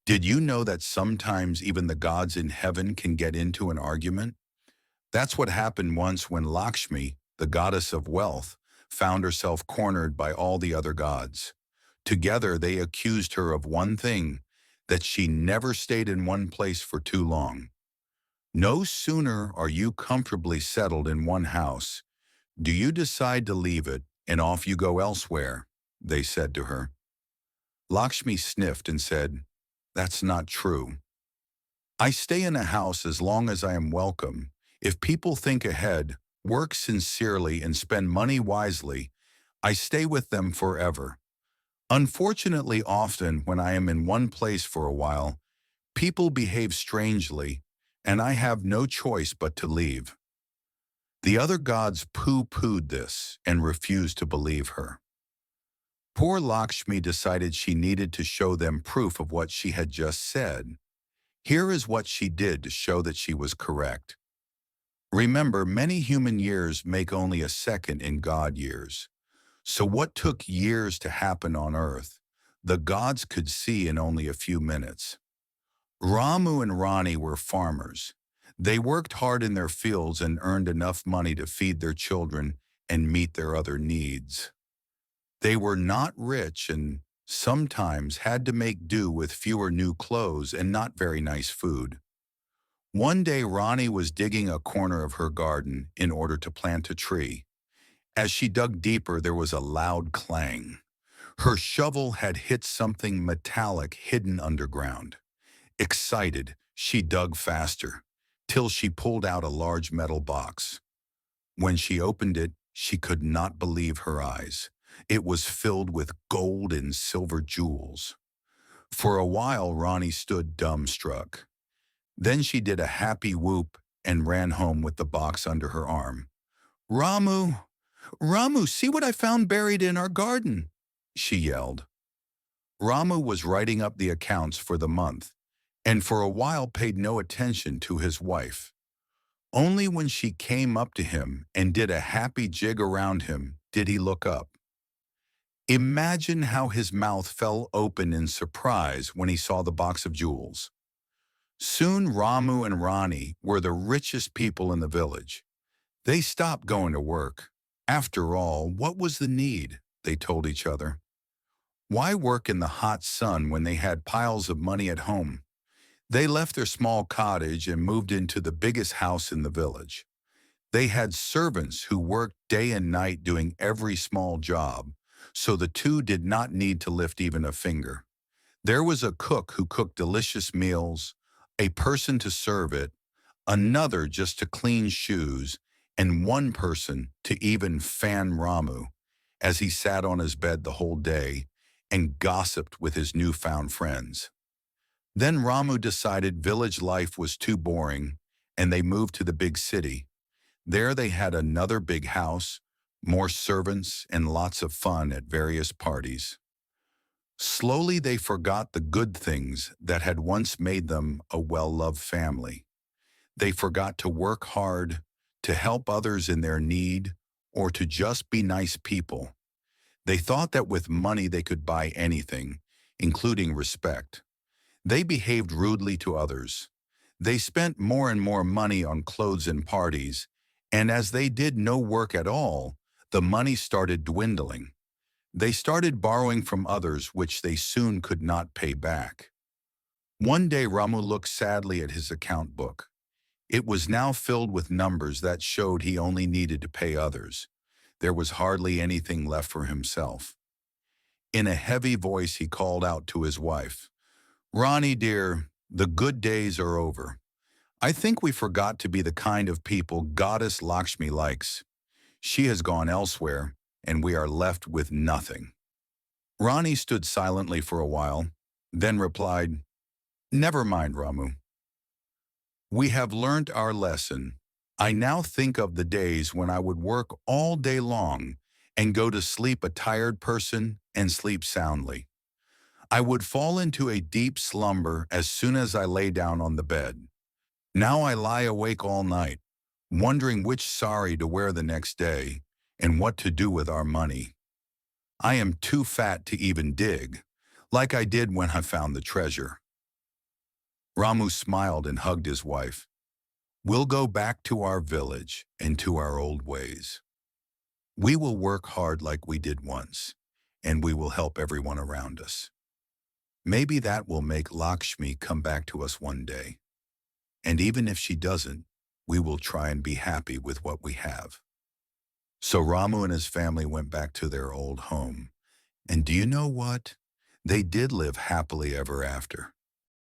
Did you know that sometimes even the gods in heaven can get into an argument? That's what happened once when Lakshmi, the goddess of wealth, found herself cornered by all the other gods. Together they accused her of one thing, that she never stayed in one place for too long. No sooner are you comfortably settled in one house, do you decide to leave it and off you go elsewhere, they said to her. Lakshmi sniffed and said, "That's not true. I stay in a house as long as I am welcome. If people think ahead, work sincerely, and spend money wisely, I stay with them forever. Unfortunately, often when I am in one place for a while, people behave strangely, and I have no choice but to leave." The other gods pooh-poohed this and refused to believe her. Poor Lakshmi decided she needed to show them proof of what she had just said. Here is what she did to show that she was correct. Remember, many human years make only a second in God years. So what took years to happen on earth, the gods could see in only a few minutes. Ramu and Rani were farmers. They worked hard in their fields and earned enough money to feed their children and meet their other needs. They were not rich and sometimes had to make do with fewer new clothes and not very nice food. One day Rani was digging a corner of her garden in order to plant a tree. As she dug deeper, there was a loud clang. Her shovel had hit something metallic hidden underground. Excited, she dug faster, till she pulled out a large metal box. When she opened it, she could not believe her eyes. It was filled with gold and silver jewels. For a while, Ronnie stood dumbstruck. Then she did a happy whoop and ran home with the box under her arm. "Ramu, Ramu, see what I found buried in our garden," she yelled. Ramu was writing up the accounts for the month, and for a while paid no attention to his wife. Only when she came up to him and did a happy jig around him did he look up. Imagine how his mouth fell open in surprise when he saw the box of jewels. Soon Ramu and Rani were the richest people in the village. They stopped going to work. After all, what was the need, they told each other. Why work in the hot sun when they had piles of money at home? They left their small cottage and moved into the biggest house in the village. They had servants who worked day and night doing every small job, so the two did not need to lift even a finger. There was a cook who cooked delicious meals, a person to serve it, another just to clean shoes, and one person to even fan Ramu as he sat on his bed the whole day and gossiped with his newfound friends. Then Ramu decided village life was too boring, and they moved to the big city. There they had another big house, more servants, and lots of fun at various parties. Slowly they forgot the good things that had once made them a well-loved family. They forgot to work hard, to help others in their need, or to just be nice people. They thought that with money they could buy anything, including respect. They behaved rudely to others. They spent more and more money on clothes and parties, and as they did no work at all, the money started dwindling. They started borrowing from others which they soon could not pay back. One day Ramu looked sadly at his account book. It was now filled with numbers that showed he only needed to pay others. There was hardly anything left for himself. In a heavy voice he called out to his wife, "Ronnie, dear, the good days are over. I think we forgot to be the kind of people Goddess Lakshmi likes. She has gone elsewhere, and we are left with nothing." Ronnie stood silently for a while, then replied, "Never mind, Ramu. We have learnt our lesson. I now think of the days when I would work all day long and go to sleep a tired person and sleep soundly. I would fall into a deep slumber as soon as I lay down on the bed. Now I lie awake all night, wondering which sari to wear the next day and what to do with our money. I am too fat to even dig, like I did when I found the treasure." Ramu smiled and hugged his wife. We'll go back to our village and to our old ways. We will work hard like we did once, and we will help everyone around us. Maybe that will make Lakshmi come back to us one day. And even if she doesn't, we will try and be happy with what we have. So Ramu and his family went back to their old home. And do you know what? They did live happily ever after.